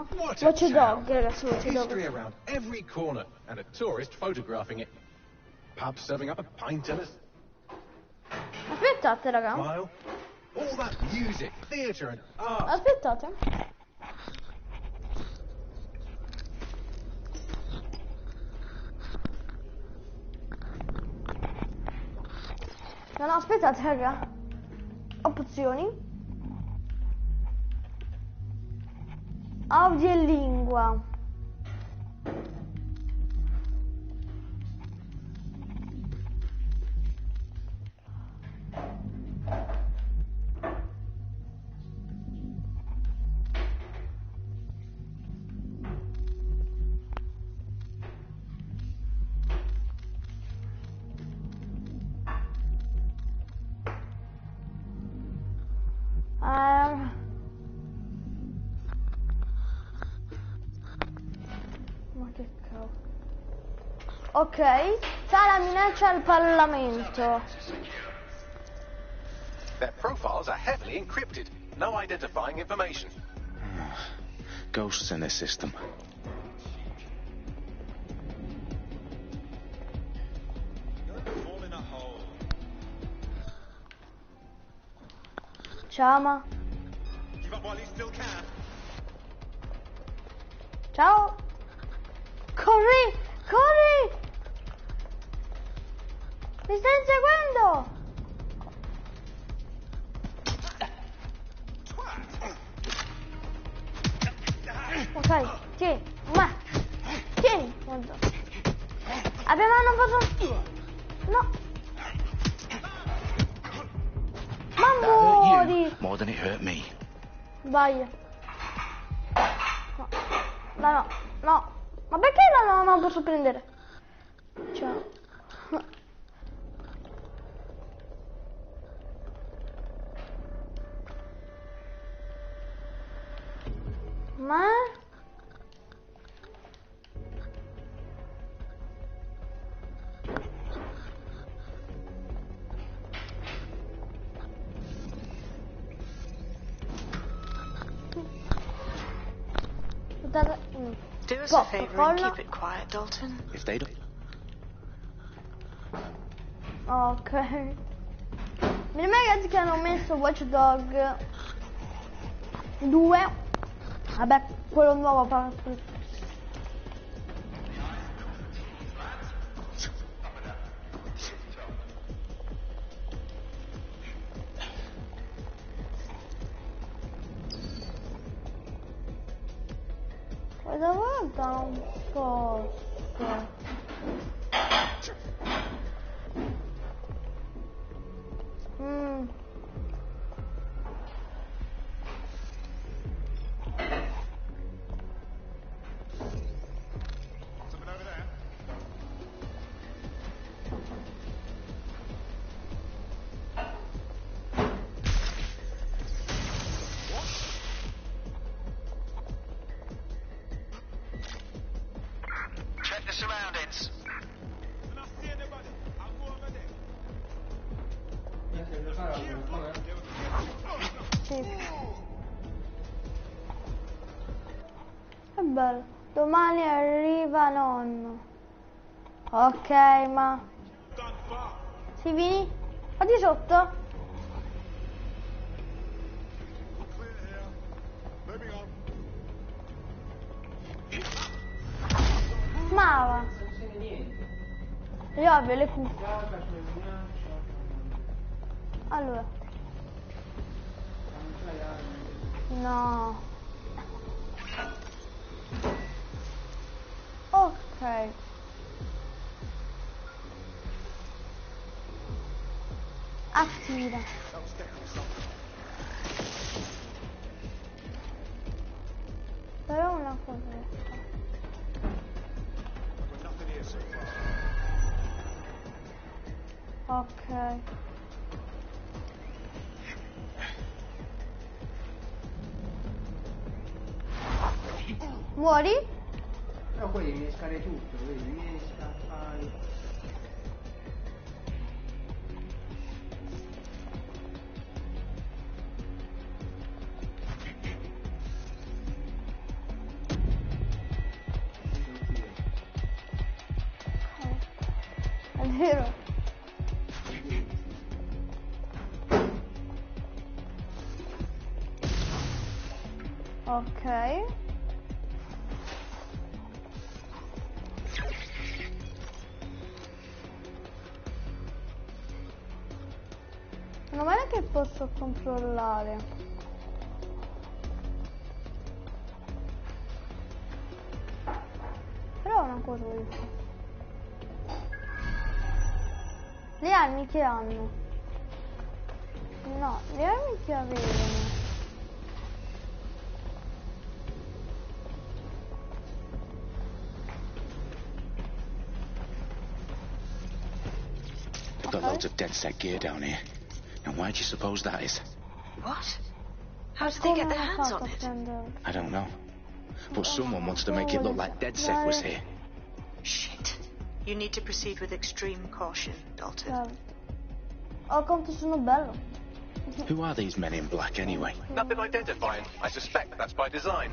no? What a Watchdog, town. ragazzi, Watchdog. History around every corner and a tourist photographing it. Pub serving up a pint at us. Aspettate, raga. Smile. All that music, theatre and art. Aspettate. No, no, aspettate, raga. Opzioni. Audio e lingua. Ma che cavolo. Ok, c'è la minaccia al Parlamento. Their profiles are heavily encrypted. No identifying information. Ghosts in this system. Ciao. Ciao. Corri, corri. Mi stai inseguendo. Ok, tieni, ma tieni. Abbiamo fatto. No. Ma muori. More than it hurt me. Vai. No, no, no. Ma perché non posso prendere? Ciao. Ma? Do us a favor and keep it quiet, Dalton. If they don't. Ok. Mi ragazzi che hanno messo Watchdog 2. Vabbè, quello nuovo questa volta non posso. Check the surroundings. Sì. Che bello. Domani arriva nonno. Ok, ma... Si vieni? Fatti sotto. Ma va. Io avevo le cuffie. Allora. No. Ok. Attiva. Però una cosa. Ok. Muori? No, poi devi innescare tutto, vedi, innesca, fai. vero? Ok. Non è che posso controllare. Però una cosa voglio fare. Le armi che hanno? No, le armi che avevano. They've got loads of dead set gear down here. And why do you suppose that is? What? How did they get their hands on it? I don't know. But someone wants to make it look like DedSec was here. Shit. You need to proceed with extreme caution, Dalton. Oh, quanto sono bello. Who are these men in black anyway? Nothing identifying. I suspect that's by design.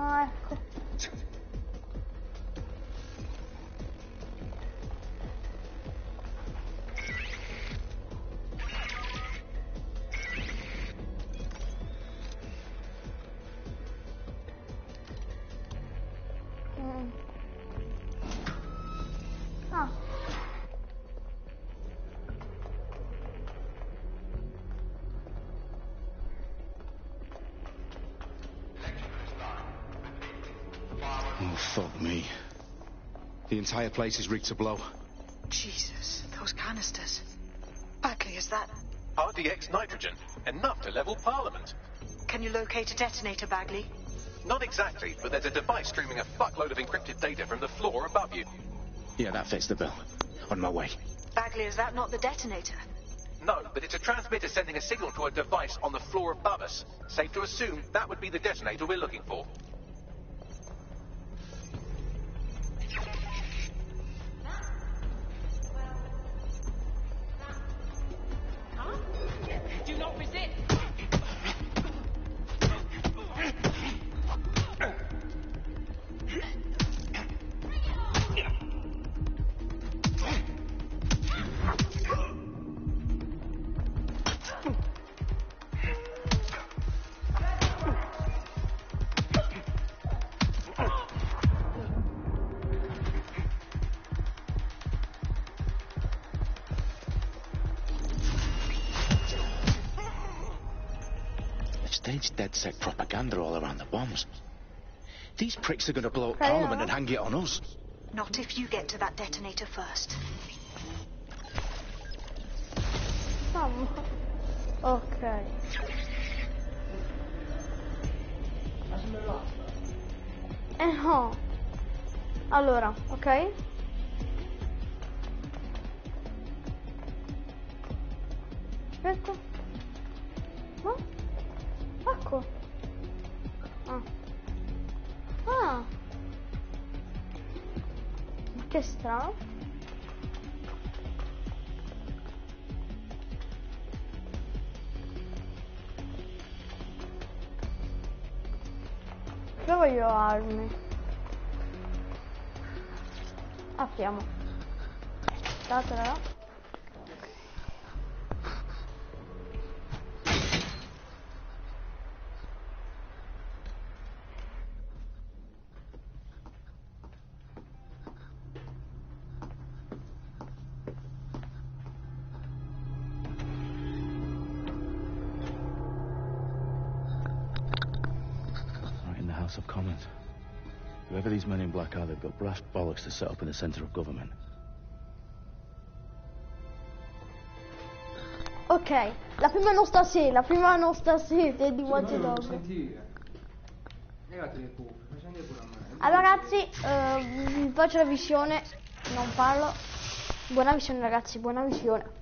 Ah, ecco. Ah. Oh, fuck me. The entire place is rigged to blow. Jesus, those canisters. Bagley, is that... RDX nitrogen. Enough to level Parliament. Can you locate a detonator, Bagley? Not exactly, but there's a device streaming a fuckload of encrypted data from the floor above you. Yeah, that fits the bill. On my way. Bagley, is that not the detonator? No, but it's a transmitter sending a signal to a device on the floor above us. Safe to assume that would be the detonator we're looking for. Do not resist! Staged DedSec propaganda all around the bombs. These pricks are going to blow up Parliament and hang it on us. Not if you get to that detonator first. Ok. No. Allora, ok. Aspetta. No? Ecco. Ah. Ah. Che strano. Io voglio armi. Apriamo. Datela. Of Commons. Whoever these men in black are, they've got brass bollocks to set up in the centre of government. Ok, la prima nostra serie è di Watch Dogs. Sentire. Legate le cuffie, facendo pure a me. Allora ragazzi, vi faccio la visione, non parlo. Buona visione ragazzi, buona visione.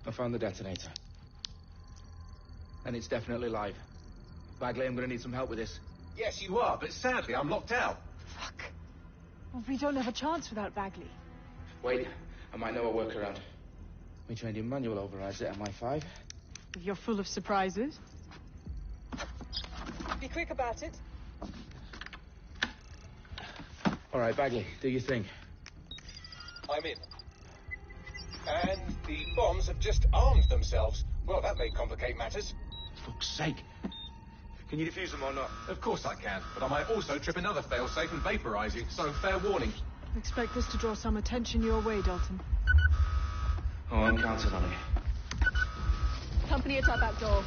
I found the detonator. And it's definitely live. Bagley, I'm gonna need some help with this. Yes, you are, but sadly, I'm locked out. Fuck. Well, we don't have a chance without Bagley. Wait, I might know a workaround. We trained in manual overrides at MI5. You're full of surprises. Be quick about it. All right, Bagley, do your thing. I'm in. And the bombs have just armed themselves. Well, that may complicate matters. Fuck's sake. Can you defuse them or not? Of course I can, but I might also trip another failsafe and vaporize you, so fair warning. Expect this to draw some attention your way, Dalton. Oh, I'm counting on it. Company at our back door.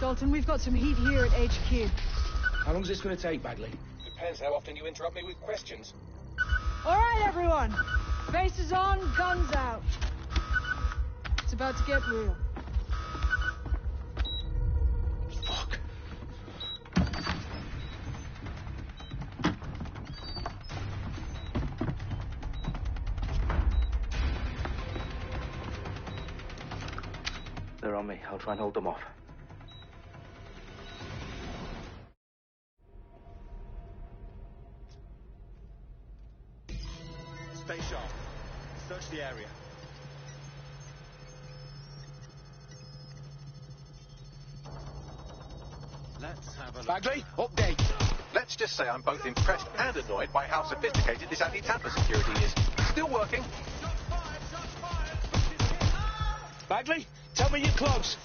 Dalton, we've got some heat here at HQ. How long's this gonna take, Bagley? Depends how often you interrupt me with questions. All right, everyone. Faces on, guns out. It's about to get real. Fuck. They're on me. I'll try and hold them off. Stay sharp. Search the area. Let's have a look. Bagley, update. Let's just say I'm both impressed and annoyed by how sophisticated this anti-tamper security is. Still working. Bagley, tell me you're close.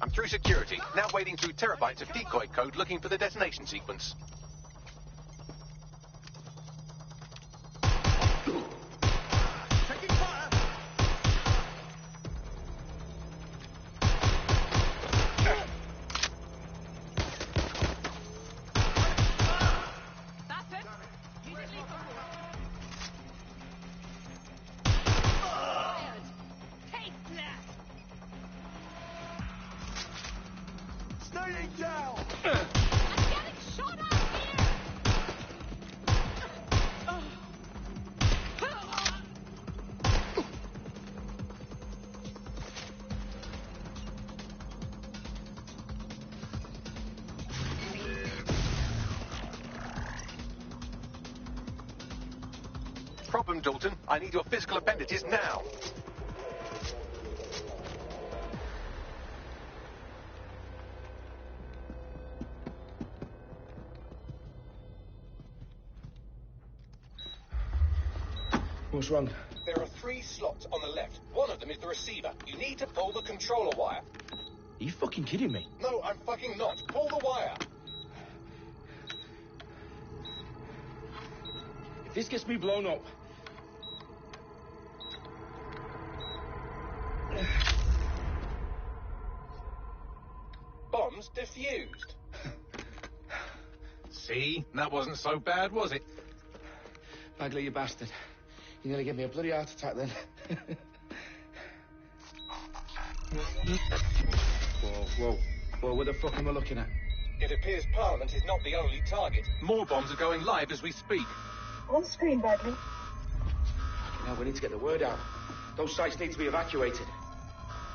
I'm through security, now wading through terabytes of decoy code looking for the detonation sequence. Taking fire. That's it. Use it lethal. Take that. Staying down. I'm getting shot at here. Problem, Dalton. I need your physical appendages now. What's wrong? There are 3 slots on the left. One of them is the receiver. You need to pull the controller wire. Are you fucking kidding me? No, I'm fucking not. Pull the wire. If this gets me blown up... Bombs defused. See? That wasn't so bad, was it? Bagley, you bastard. You nearly gave me a bloody heart attack then. Whoa, what the fuck am I looking at? It appears Parliament is not the only target. More bombs are going live as we speak. On screen, Bagley. Now we need to get the word out. Those sites need to be evacuated.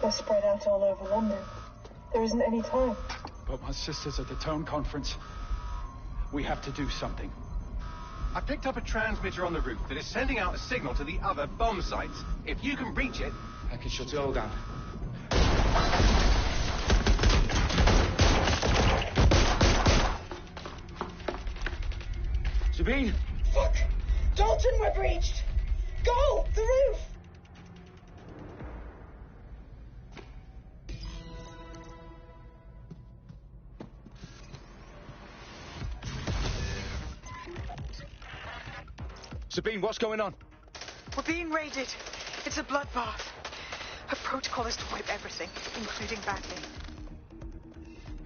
They're spread out all over London. There isn't any time. But my sister's at the town conference. We have to do something. I picked up a transmitter on the roof that is sending out a signal to the other bomb sites. If you can reach it... I can shut it all down. Sabine? Fuck! Dalton, we're breached! Go! The roof! Sabine, what's going on? We're being raided. It's a bloodbath. Her protocol is to wipe everything, including Bagley.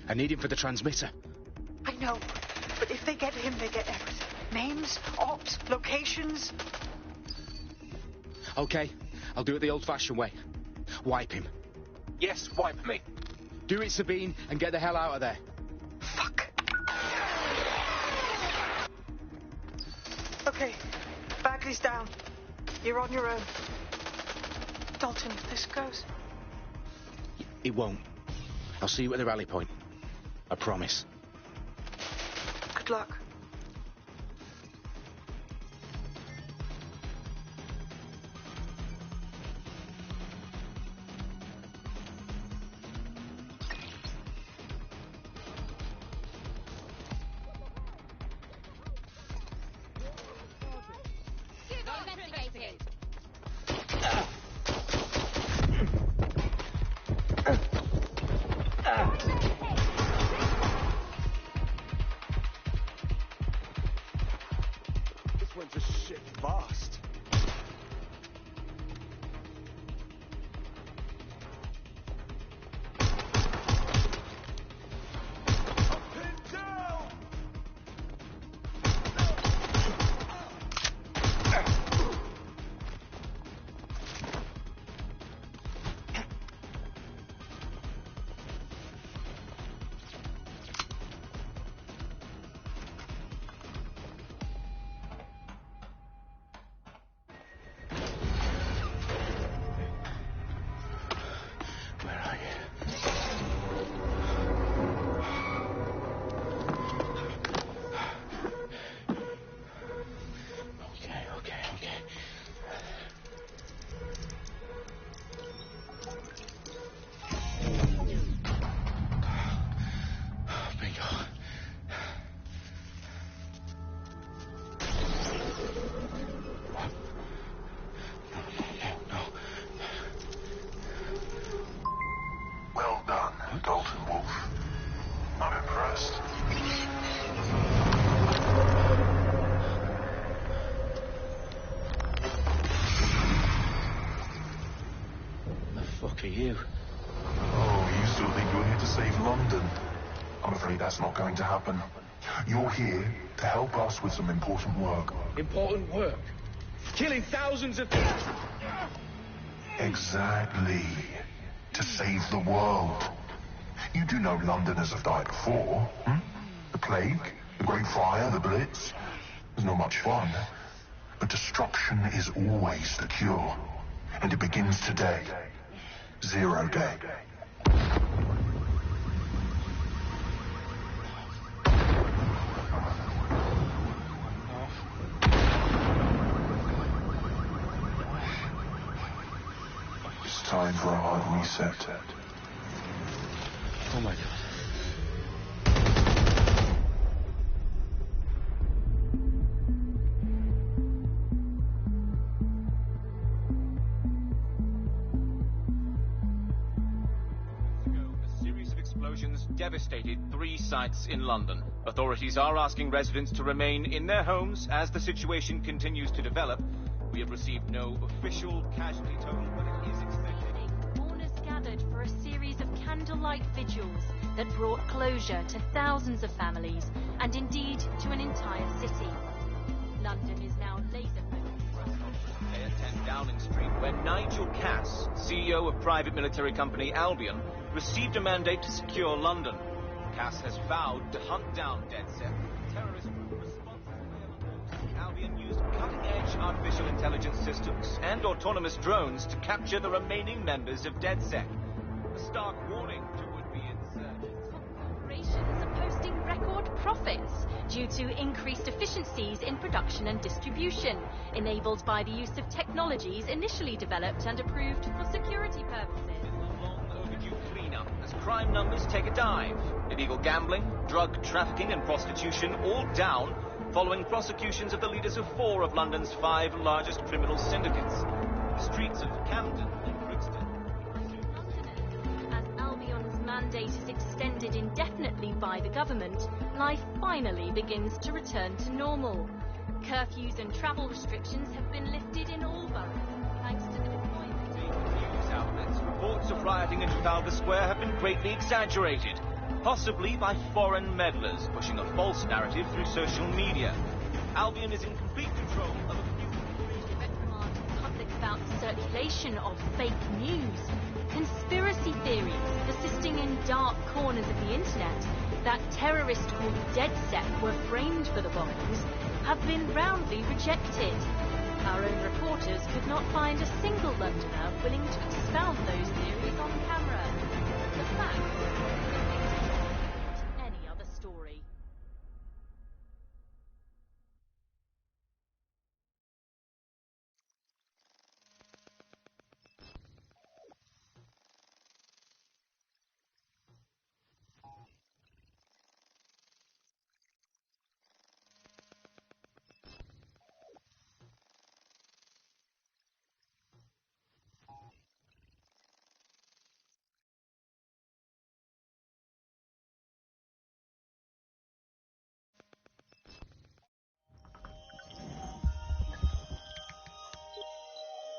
I need him for the transmitter. I know, but if they get him, they get everything. Names, ops, locations. Okay, I'll do it the old-fashioned way. Wipe him. Yes, wipe me. Do it, Sabine, and get the hell out of there. Fuck. Okay, Bagley's down. You're on your own. Dalton, if this goes... It won't. I'll see you at the rally point. I promise. Good luck. This went to shit fast. Pinned down! Where are you? Okay. Bingo. No. Well done, Dalton Wolf. I'm impressed. The fuck are you? Oh, you still think you're here to save London? I'm afraid that's not going to happen. You're here to help us with some important work. Important work. Killing thousands of... Exactly. To save the world. You do know Londoners have died before, hmm? The plague, the Great Fire, the Blitz. It's not much fun. But destruction is always the cure. And it begins today. 0 day. It's time for a hard reset. Oh my God. A series of explosions devastated 3 sites in London. Authorities are asking residents to remain in their homes as the situation continues to develop. We have received no official casualty total, but it is expected. Mourners gathered for a series of candlelight vigils that brought closure to thousands of families and indeed to an entire city. London is now laser-focused. At 10 Downing Street, where Nigel Cass, CEO of private military company Albion, received a mandate to secure London. Cass has vowed to hunt down DedSec, the terrorist group responsible for Albion used cutting-edge artificial intelligence systems and autonomous drones to capture the remaining members of DedSec. A stark warning to would-be insurgents. Corporations are posting record profits due to increased efficiencies in production and distribution, enabled by the use of technologies initially developed and approved for security purposes. A long overdue cleanup as crime numbers take a dive. Illegal gambling, drug trafficking and prostitution all down following prosecutions of the leaders of 4 of London's 5 largest criminal syndicates. The streets of Camden and Brixton. As Albion's mandate is extended indefinitely by the government, life finally begins to return to normal. Curfews and travel restrictions have been lifted in all boroughs, thanks to the deployment. News outlets, reports of rioting in Trafalgar Square have been greatly exaggerated, possibly by foreign meddlers pushing a false narrative through social media. Albion is in complete control of a few... Reprimand the public about the circulation of fake news, conspiracy theories persisting in dark corners of the internet, that terrorists called DedSec were framed for the bombings, have been roundly rejected. Our own reporters could not find a single Londoner willing to expound those theories on camera. The facts are any other story.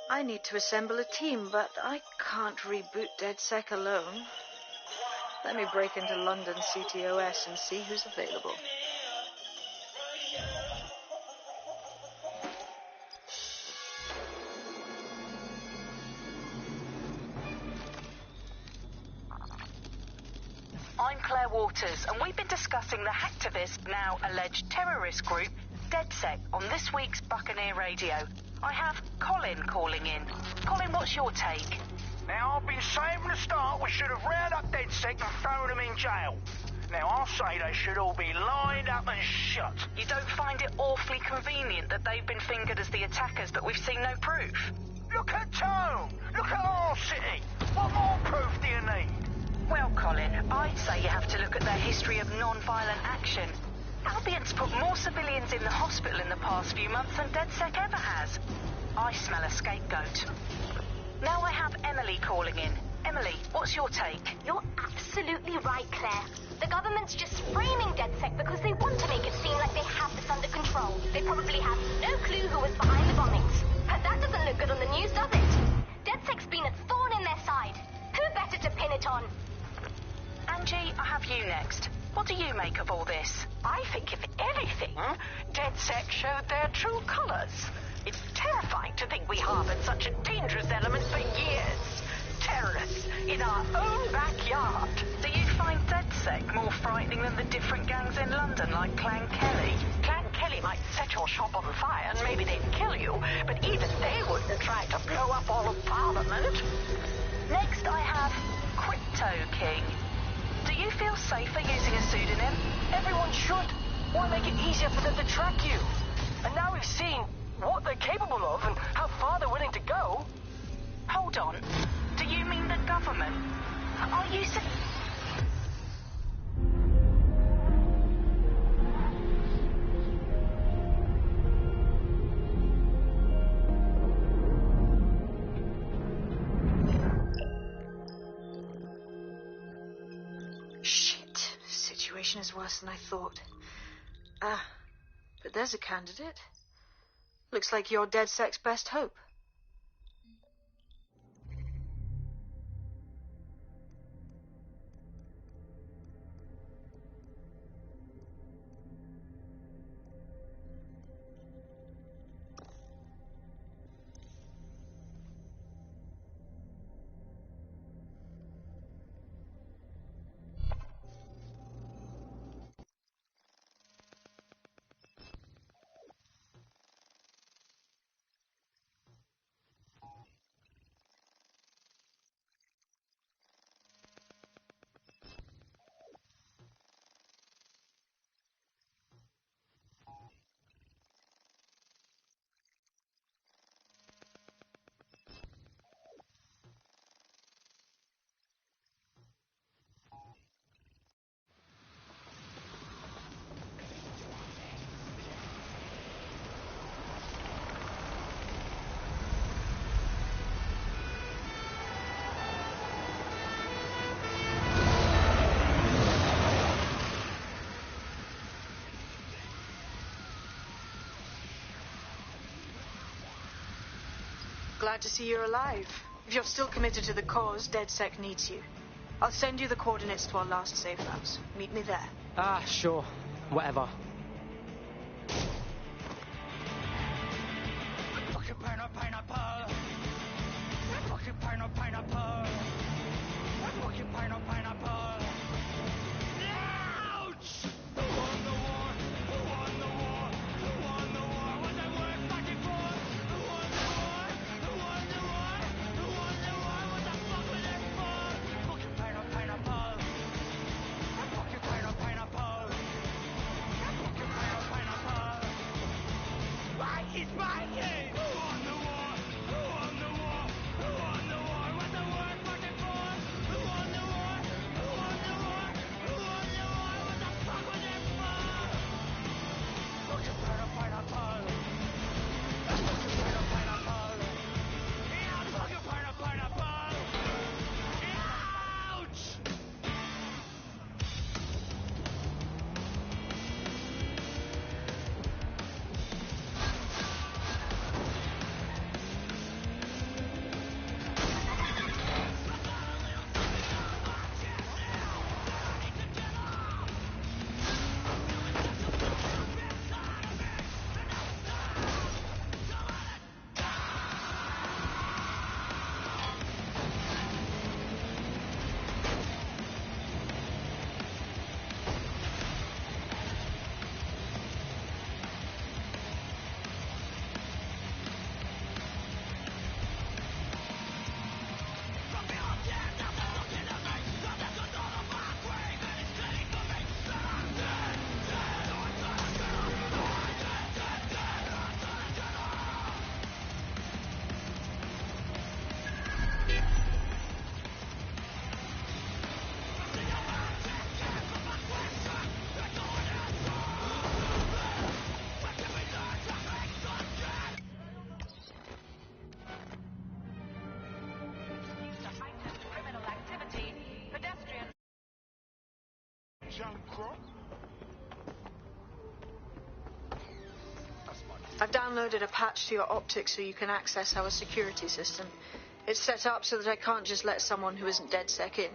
I need to assemble a team, but I can't reboot DedSec alone. Let me break into London CTOS and see who's available. I'm Claire Waters, and we've been discussing the hacktivist, now alleged terrorist group, DedSec, on this week's Buccaneer Radio. I have Colin calling in. Colin, what's your take? Now, I've been saying from the start we should have rounded up DedSec and thrown them in jail. Now, I'll say they should all be lined up and shot. You don't find it awfully convenient that they've been fingered as the attackers, but we've seen no proof? Look at Tone! Look at our city! What more proof do you need? Well, Colin, I'd say you have to look at their history of non-violent action. Albion's put more civilians in the hospital in the past few months than DedSec ever has. I smell a scapegoat. Now I have Emily calling in. Emily, what's your take? You're absolutely right, Claire. The government's just framing DedSec because they want to make it seem like they have this under control. They probably have no clue who was behind the bombings. But that doesn't look good on the news, does it? DedSec's been a thorn in their side. Who better to pin it on? Angie, I have you next. What do you make of all this? I think, if anything, DedSec showed their true colors. It's terrifying to think we harbored such a dangerous element for years. Terrorists in our own backyard. Do you find DedSec more frightening than the different gangs in London, like Clan Kelly? Clan Kelly might set your shop on fire and maybe they'd kill you, but even they wouldn't try to blow up all of Parliament. Next, I have Crypto King. Do you feel safer using a pseudonym? Everyone should. Why make it easier for them to track you? And now we've seen what they're capable of and how far they're willing to go. Hold on. Do you mean the government? Are you Shit. Situation is worse than I thought. But there's a candidate. Looks like you're DedSec's best hope. Glad to see you're alive. If you're still committed to the cause, DedSec needs you. I'll send you the coordinates to our last safe house. Meet me there. Ah, sure. Whatever. Fucking pineapple. Fucking pineapple. Fucking pineapple. Ouch! Who won the war? Who won the war? Who won the war? Was it worth fighting for? Who won the war? Who won the war? Who won the war? What the fuck was it for? Fucking pineapple. Fucking pineapple. Fucking pineapple. Why is my game? Who won the war? Who won the war? Who won the war? Was it worth fighting for? Who won the war? Who won the war? Who won the war? What the fuck was it for? Fucking pineapple. Fucking pineapple. Yeah, fucking pineapple. Ouch! Criminal activity. Pedestrian. I've downloaded a patch to your optics so you can access our security system. It's set up so that I can't just let someone who isn't DedSec in.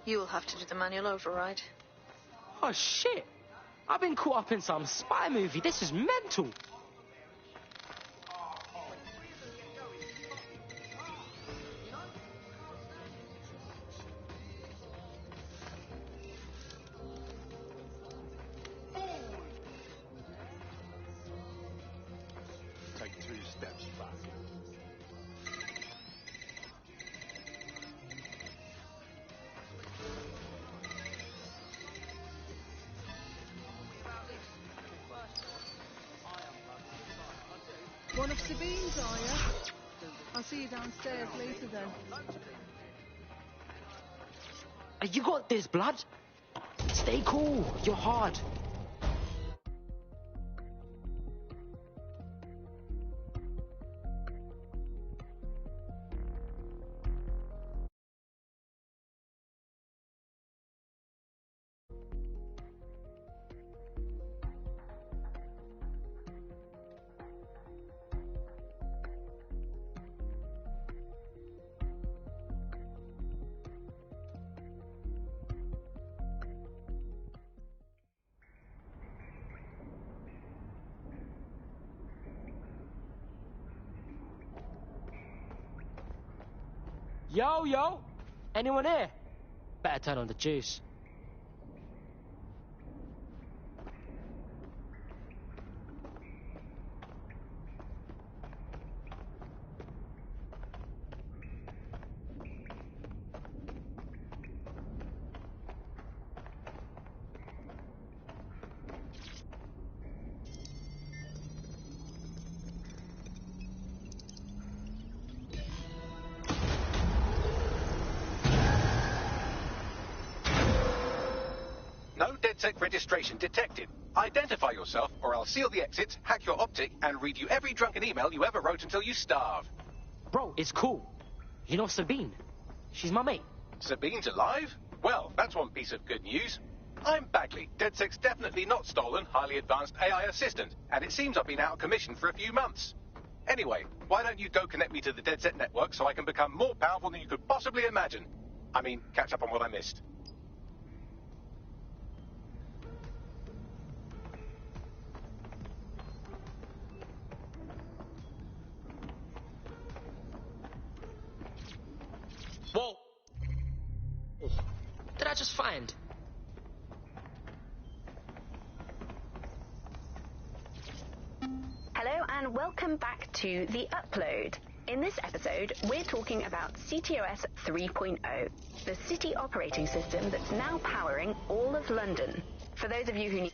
You'll have to do the manual override. Oh, shit. I've been caught up in some spy movie. This is mental. Take 2 steps back. One of Sabine's, are you? I'll see you downstairs later then. You got this, blood. Stay cool. You're hard. Yo, yo! Anyone here? Better turn on the juice. No DedSec registration detected. Identify yourself, or I'll seal the exits, hack your optic, and read you every drunken email you ever wrote until you starve. Bro, it's cool. You know Sabine? She's my mate. Sabine's alive? Well, that's one piece of good news. I'm Bagley, DedSec's definitely not stolen, highly advanced AI assistant, and it seems I've been out of commission for a few months. Anyway, why don't you go connect me to the DedSec network so I can become more powerful than you could possibly imagine? I mean, catch up on what I missed. Whoa! Did I just find? Hello and welcome back to The Upload. In this episode, we're talking about CTOS 3.0, the city operating system that's now powering all of London. For those of you who need...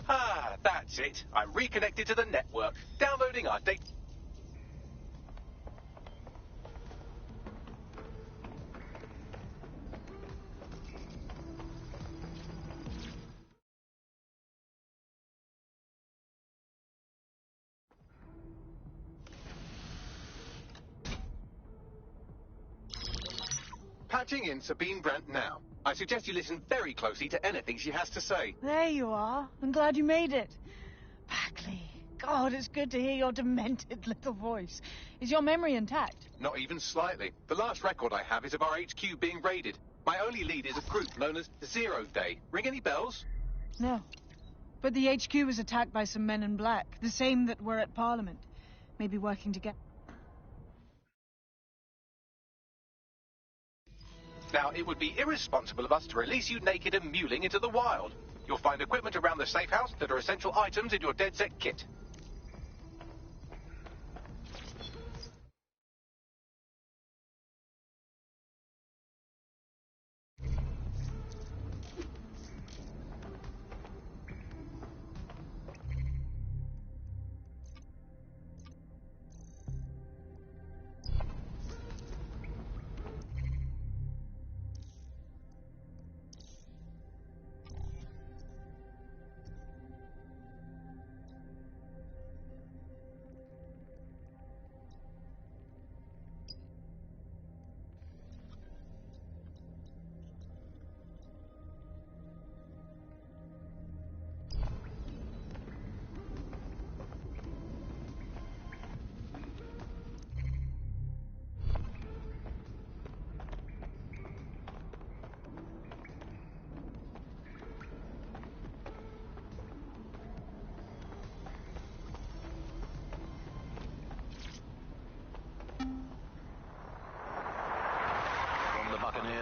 Ah, that's it. I'm reconnected to the network. Downloading our data. Patching in Sabine Brandt now. I suggest you listen very closely to anything she has to say. There you are. I'm glad you made it. Bagley. God, it's good to hear your demented little voice. Is your memory intact? Not even slightly. The last record I have is of our HQ being raided. My only lead is a group known as 0 Day. Ring any bells? No. But the HQ was attacked by some men in black, the same that were at Parliament. Maybe working together. Now, it would be irresponsible of us to release you naked and mewling into the wild. You'll find equipment around the safe house that are essential items in your DedSec kit.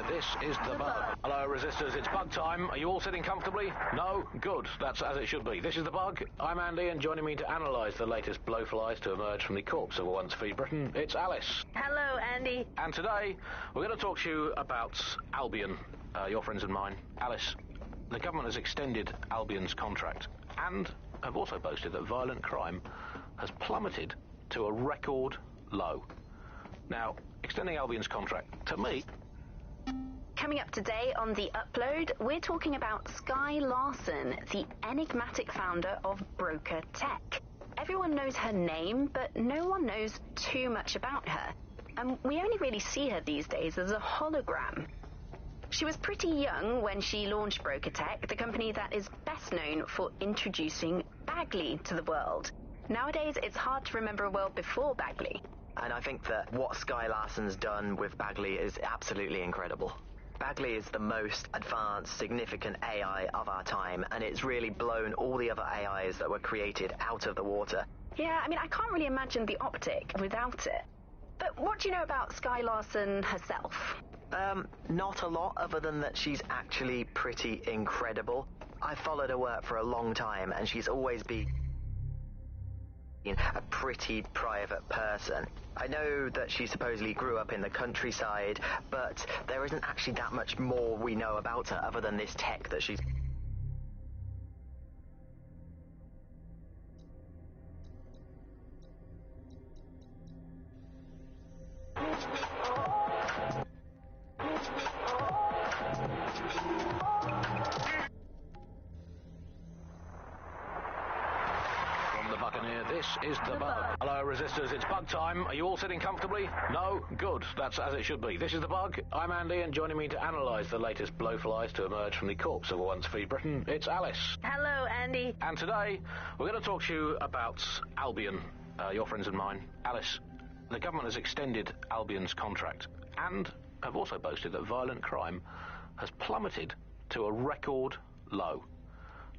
This is the bug. Hello, resistors. It's bug time. Are you all sitting comfortably? No? Good. That's as it should be. This is the bug. I'm Andy, and joining me to analyse the latest blowflies to emerge from the corpse of a once free Britain, it's Alice. Hello, Andy. And today, we're going to talk to you about Albion, your friends and mine. Alice, the government has extended Albion's contract, and have also boasted that violent crime has plummeted to a record low. Now, extending Albion's contract, to me... Coming up today on The Upload, we're talking about Skye Larson, the enigmatic founder of Broker Tech. Everyone knows her name, but no one knows too much about her. And we only really see her these days as a hologram. She was pretty young when she launched Broker Tech, the company that is best known for introducing Bagley to the world. Nowadays, it's hard to remember a world before Bagley. And I think that what Skye Larson's done with Bagley is absolutely incredible. Bagley is the most advanced, significant AI of our time, and it's really blown all the other AIs that were created out of the water. Yeah, I mean, I can't really imagine the optic without it. But what do you know about Skye Larson herself? Not a lot, other than that she's actually pretty incredible. I've followed her work for a long time, and she's always been a pretty private person. I know that she supposedly grew up in the countryside, but there isn't actually that much more we know about her other than this tech that she's... Buccaneer. This is the Bug. Hello, Resistors. It's Bug time. Are you all sitting comfortably? No? Good. That's as it should be. This is the Bug. I'm Andy, and joining me to analyse the latest blowflies to emerge from the corpse of a once free Britain, it's Alice. Hello, Andy. And today, we're going to talk to you about Albion, your friends and mine. Alice, the government has extended Albion's contract and have also boasted that violent crime has plummeted to a record low.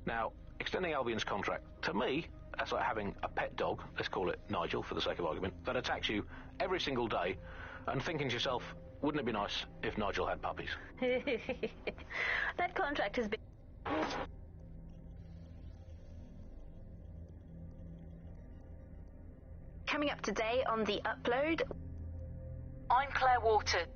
Now, extending Albion's contract, to me, that's like having a pet dog, let's call it Nigel for the sake of argument, that attacks you every single day and thinking to yourself, wouldn't it be nice if Nigel had puppies? That contract has been... Coming up today on The Upload, I'm Claire Waters.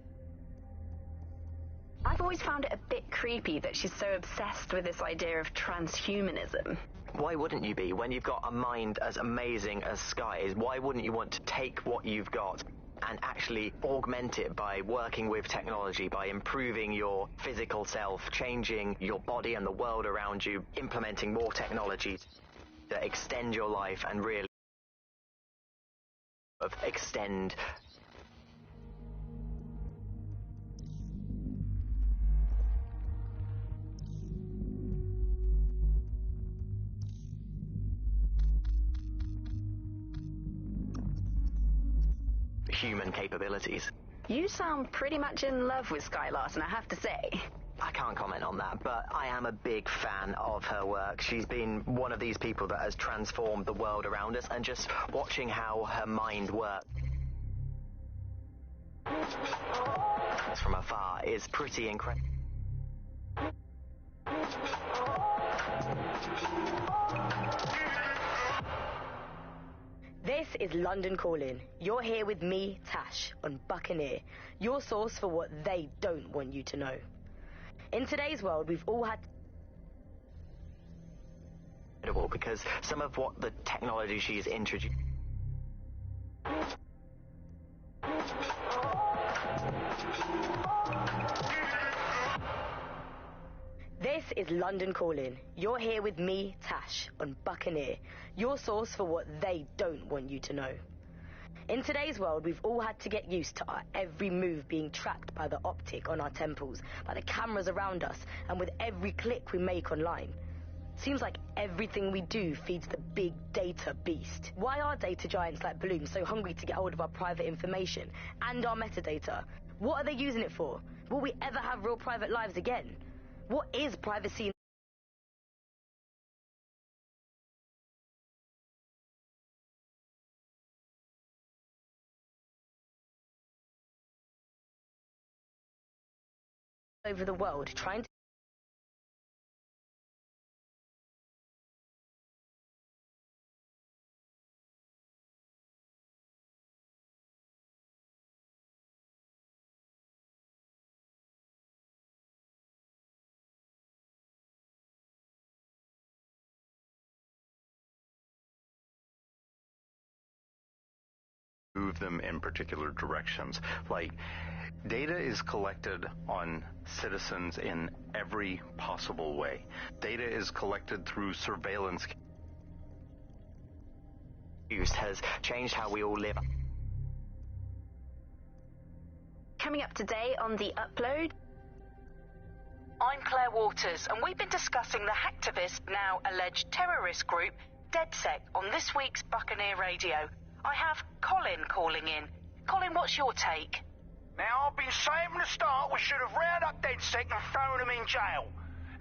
I've always found it a bit creepy that she's so obsessed with this idea of transhumanism. Why wouldn't you be? When you've got a mind as amazing as Sky's, why wouldn't you want to take what you've got and actually augment it by working with technology, by improving your physical self, changing your body and the world around you, implementing more technology that extend your life and really extend human capabilities. You sound pretty much in love with Sky Larson, I have to say. I can't comment on that, but I am a big fan of her work. She's been one of these people that has transformed the world around us, and just watching how her mind works from afar is pretty incredible. This is London Calling. You're here with me, Tash, on Buccaneer, your source for what they don't want you to know. In today's world, we've all had... because some of what the technology she's introduced... This is London Calling. You're here with me, Tash, on Buccaneer, your source for what they don't want you to know. In today's world, we've all had to get used to our every move being tracked by the optic on our temples, by the cameras around us, and with every click we make online. Seems like everything we do feeds the big data beast. Why are data giants like Bloom so hungry to get hold of our private information and our metadata? What are they using it for? Will we ever have real private lives again? What is privacy? Over the world, trying to... move them in particular directions. Like, data is collected on citizens in every possible way. Data is collected through surveillance. Has changed how we all live. Coming up today on The Upload, I'm Claire Waters, and we've been discussing the hacktivist, now alleged terrorist group, DedSec, on this week's Buccaneer Radio. I have Colin calling in. Colin, what's your take? Now, I've been saying from the start we should have rounded up DedSec and thrown them in jail.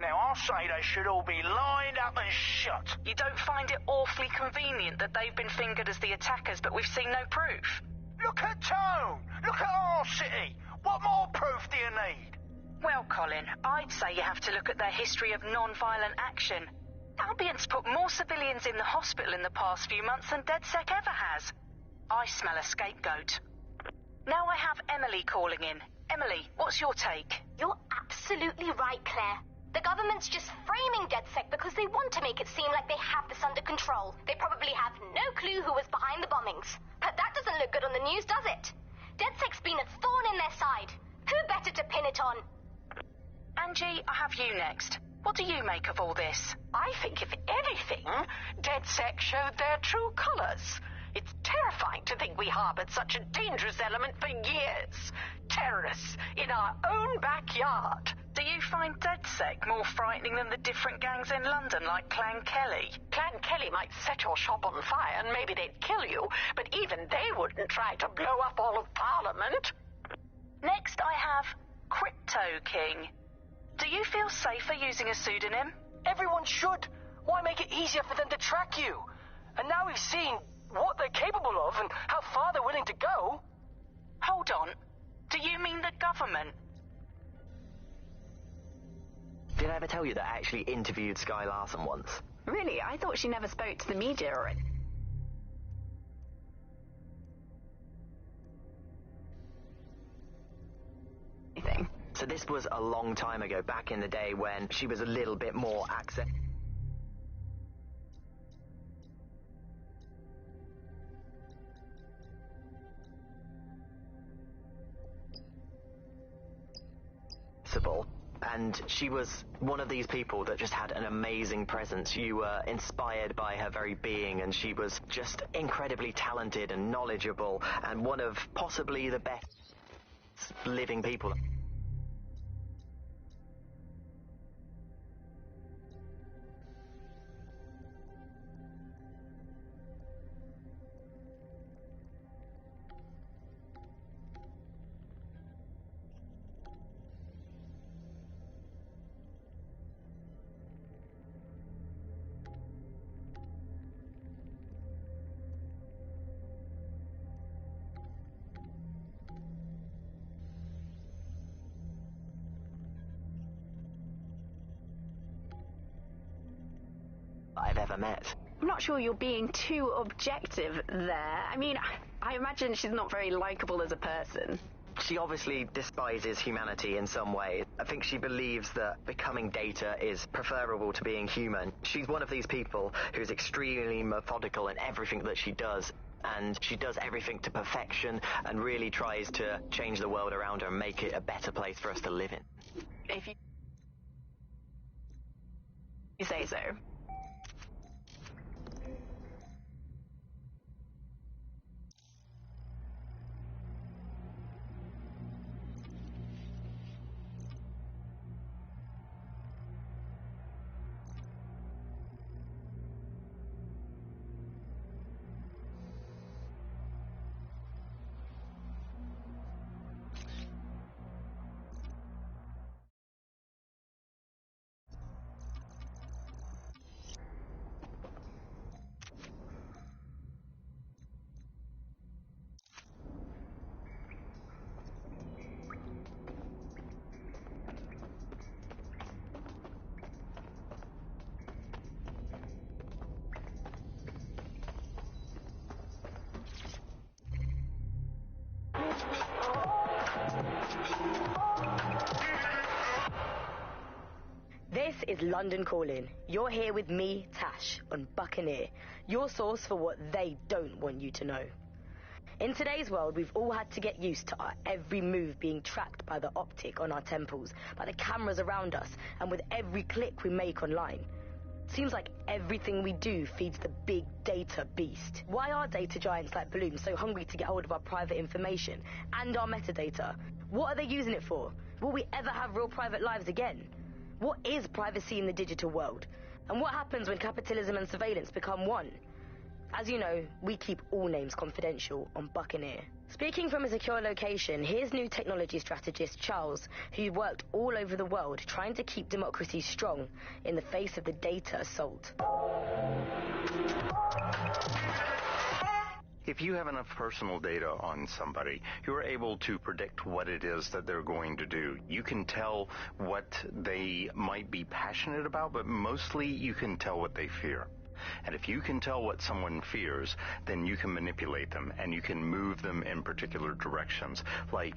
Now, I'll say they should all be lined up and shot. You don't find it awfully convenient that they've been fingered as the attackers, but we've seen no proof? Look at Tone! Look at our city! What more proof do you need? Well, Colin, I'd say you have to look at their history of non-violent action. Albion's put more civilians in the hospital in the past few months than DedSec ever has. I smell a scapegoat. Now I have Emily calling in. Emily, what's your take? You're absolutely right, Claire. The government's just framing DedSec because they want to make it seem like they have this under control. They probably have no clue who was behind the bombings. But that doesn't look good on the news, does it? DedSec's been a thorn in their side. Who better to pin it on? Angie, I have you next. What do you make of all this? I think, if anything, DedSec showed their true colors. It's terrifying to think we harbored such a dangerous element for years. Terrorists in our own backyard. Do you find DedSec more frightening than the different gangs in London, like Clan Kelly? Clan Kelly might set your shop on fire and maybe they'd kill you, but even they wouldn't try to blow up all of Parliament. Next, I have Crypto King. Do you feel safer using a pseudonym? Everyone should. Why make it easier for them to track you? And now we've seen what they're capable of and how far they're willing to go. Hold on. Do you mean the government? Did I ever tell you that I actually interviewed Sky Larson once? Really? I thought she never spoke to the media or anything. So this was a long time ago, back in the day when she was a little bit more accessible. And she was one of these people that just had an amazing presence. You were inspired by her very being, and she was just incredibly talented and knowledgeable, and one of possibly the best living people. I've ever met. I'm not sure you're being too objective there. I mean, I imagine she's not very likable as a person. She obviously despises humanity in some way. I think she believes that becoming data is preferable to being human. She's one of these people who's extremely methodical in everything that she does. And she does everything to perfection and really tries to change the world around her and make it a better place for us to live in. If you say so. This is London Calling. You're here with me, Tash, on Buccaneer, your source for what they don't want you to know. In today's world, we've all had to get used to our every move being tracked by the optic on our temples, by the cameras around us, and with every click we make online. Seems like everything we do feeds the big data beast. Why are data giants like Bloom so hungry to get hold of our private information and our metadata? What are they using it for? Will we ever have real private lives again? What is privacy in the digital world? And what happens when capitalism and surveillance become one? As you know, we keep all names confidential on Buccaneer. Speaking from a secure location, here's new technology strategist Charles, who worked all over the world trying to keep democracy strong in the face of the data assault. If you have enough personal data on somebody, you're able to predict what it is that they're going to do. You can tell what they might be passionate about, but mostly you can tell what they fear. And if you can tell what someone fears, then you can manipulate them and you can move them in particular directions. Like,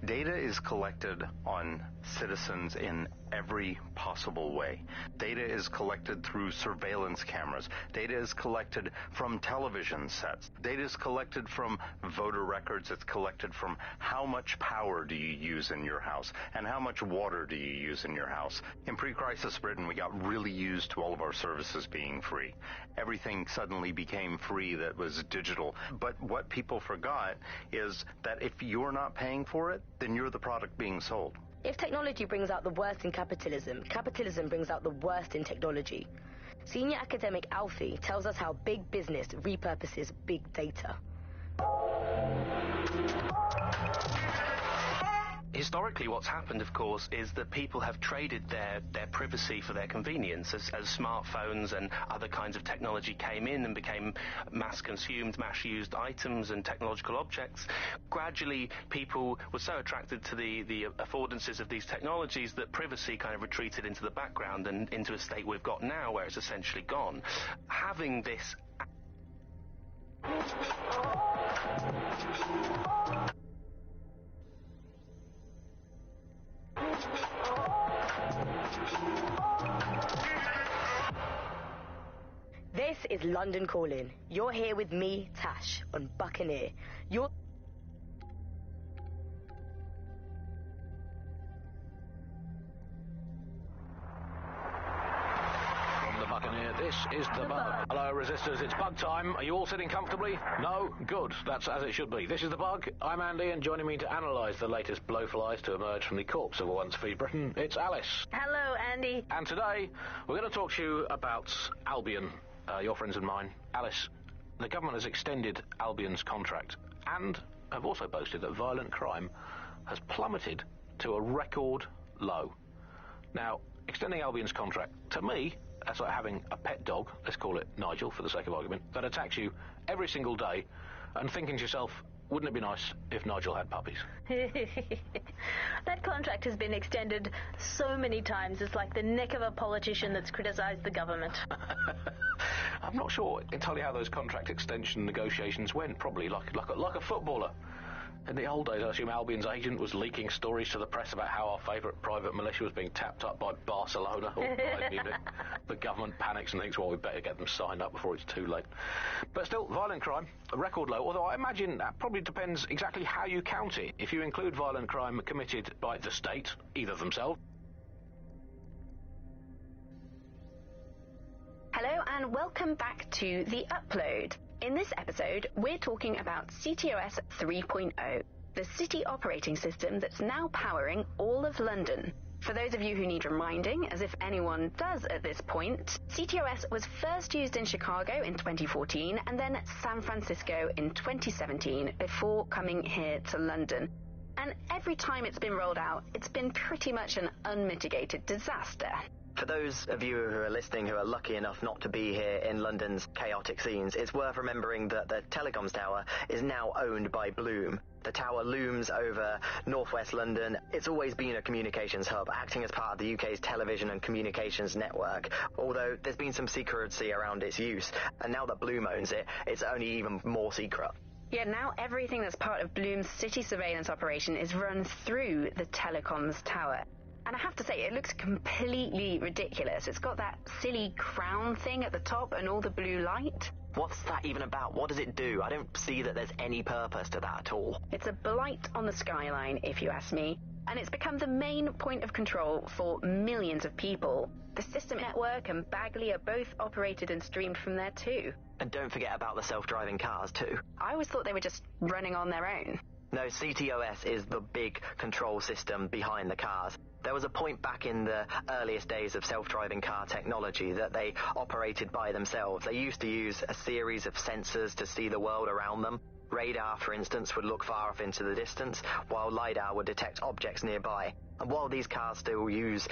Data is collected on citizens in every possible way. Data is collected through surveillance cameras. Data is collected from television sets. Data is collected from voter records. It's collected from how much power do you use in your house and how much water do you use in your house. In pre-crisis Britain, we got really used to all of our services being free. Everything suddenly became free that was digital. But what people forgot is that if you're not paying for it, then you're the product being sold. If technology brings out the worst in capitalism, capitalism brings out the worst in technology. Senior academic Alfie tells us how big business repurposes big data. Historically, what's happened, of course, is that people have traded their privacy for their convenience. As smartphones and other kinds of technology came in and became mass-consumed, mass-used items and technological objects, gradually people were so attracted to the affordances of these technologies that privacy kind of retreated into the background and into a state we've got now where it's essentially gone. Having this... This is London Calling. You're here with me, Tash, on Buccaneer. You're... From the Buccaneer, this is the Bug. Hello, Resistors, it's Bug time. Are you all sitting comfortably? No? Good. That's as it should be. This is the Bug. I'm Andy, and joining me to analyse the latest blowflies to emerge from the corpse of a once-free Britain, it's Alice. Hello, Andy. And today, we're going to talk to you about Albion. Your friends and mine. Alice, the government has extended Albion's contract and have also boasted that violent crime has plummeted to a record low. Now, extending Albion's contract, to me, that's like having a pet dog, let's call it Nigel for the sake of argument, that attacks you every single day and thinking to yourself, wouldn't it be nice if Nigel had puppies? That contract has been extended so many times, it's like the neck of a politician that's criticised the government. I'm not sure entirely how those contract extension negotiations went, probably like a footballer. In the old days, I assume Albion's agent was leaking stories to the press about how our favourite private militia was being tapped up by Barcelona or Bayern Munich. The government panics and thinks, well, we better get them signed up before it's too late. But still, violent crime, a record low, although I imagine that probably depends exactly how you count it. If you include violent crime committed by the state, either themselves. Hello and welcome back to The Upload. In this episode, we're talking about CTOS 3.0, the city operating system that's now powering all of London. For those of you who need reminding, as if anyone does at this point, CTOS was first used in Chicago in 2014 and then San Francisco in 2017 before coming here to London. And every time it's been rolled out, it's been pretty much an unmitigated disaster. For those of you who are listening who are lucky enough not to be here in London's chaotic scenes, it's worth remembering that the telecoms tower is now owned by Bloom. The tower looms over northwest London. It's always been a communications hub, acting as part of the UK's television and communications network, although there's been some secrecy around its use, and now that Bloom owns it, it's only even more secret. Yeah, now everything that's part of Bloom's city surveillance operation is run through the telecoms tower. And I have to say, it looks completely ridiculous. It's got that silly crown thing at the top and all the blue light. What's that even about? What does it do? I don't see that there's any purpose to that at all. It's a blight on the skyline, if you ask me. And it's become the main point of control for millions of people. The System Network and Bagley are both operated and streamed from there too. And don't forget about the self-driving cars too. I always thought they were just running on their own. No, CTOS is the big control system behind the cars. There was a point back in the earliest days of self-driving car technology that they operated by themselves. They used to use a series of sensors to see the world around them. Radar, for instance, would look far off into the distance, while LiDAR would detect objects nearby. And while these cars still use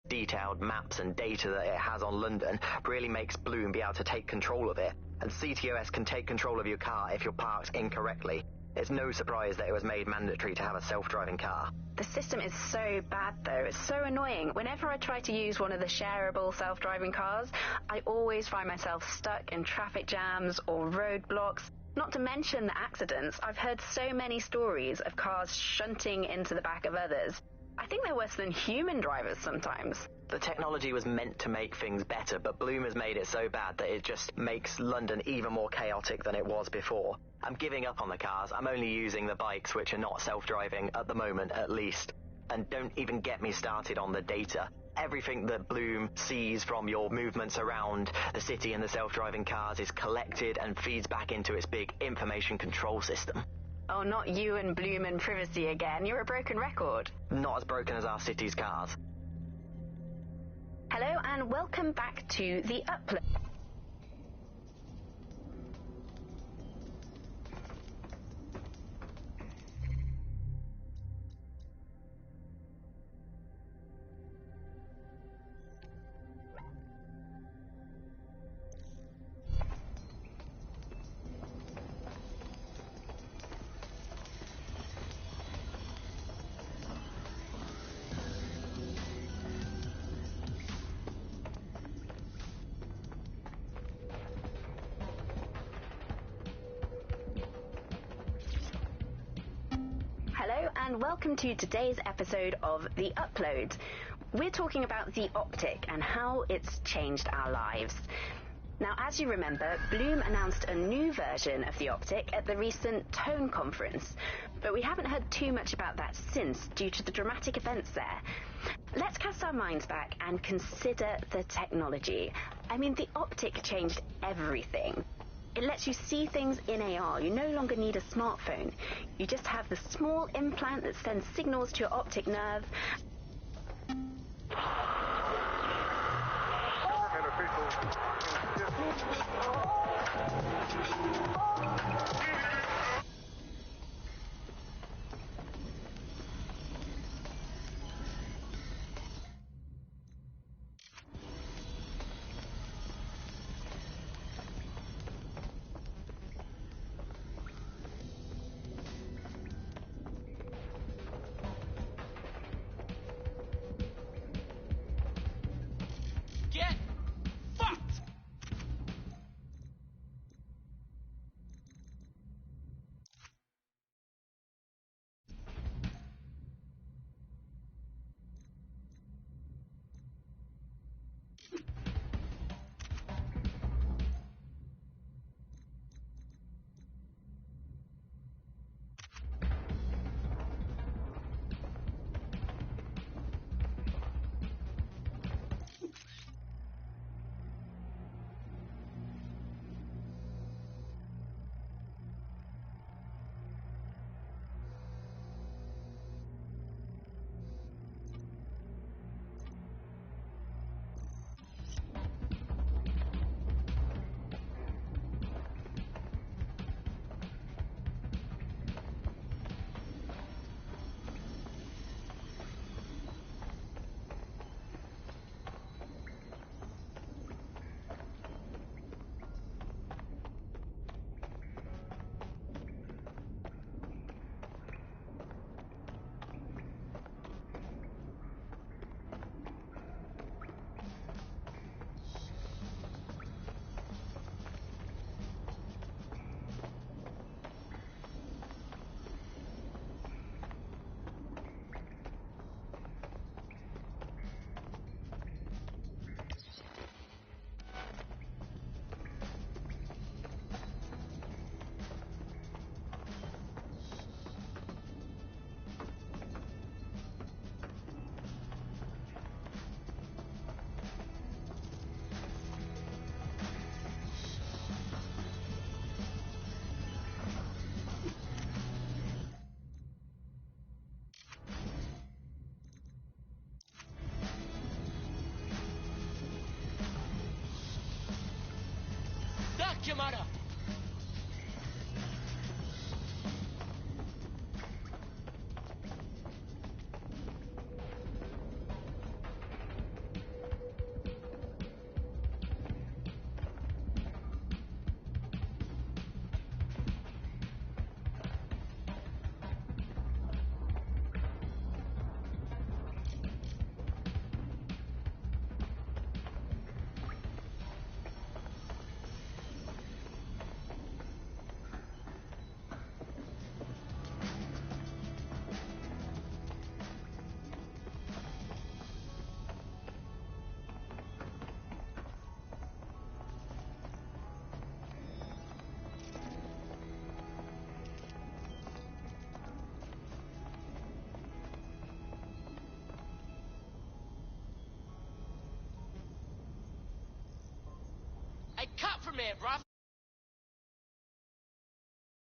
detailed maps and data that it has on London, really makes Bloom be able to take control of it. And CTOS can take control of your car if you're parked incorrectly. It's no surprise that it was made mandatory to have a self-driving car. The system is so bad, though. It's so annoying. Whenever I try to use one of the shareable self-driving cars, I always find myself stuck in traffic jams or roadblocks. Not to mention the accidents. I've heard so many stories of cars shunting into the back of others. I think they're worse than human drivers sometimes. The technology was meant to make things better, but Bloom has made it so bad that it just makes London even more chaotic than it was before. I'm giving up on the cars. I'm only using the bikes, which are not self-driving, at the moment at least. And don't even get me started on the data. Everything that Bloom sees from your movements around the city and the self-driving cars is collected and feeds back into its big information control system. Oh, not you and Bloom and privacy again. You're a broken record. Not as broken as our city's cars. Hello and welcome back to The Upload. Hello and welcome to today's episode of The Upload. We're talking about the optic and how it's changed our lives. Now, as you remember, Bloom announced a new version of the optic at the recent Tone conference, but we haven't heard too much about that since due to the dramatic events there. Let's cast our minds back and consider the technology. I mean, the optic changed everything. It lets you see things in AR. You no longer need a smartphone. You just have the small implant that sends signals to your optic nerve. Government officials Get fucked! Chiamata! nightmare, bruv.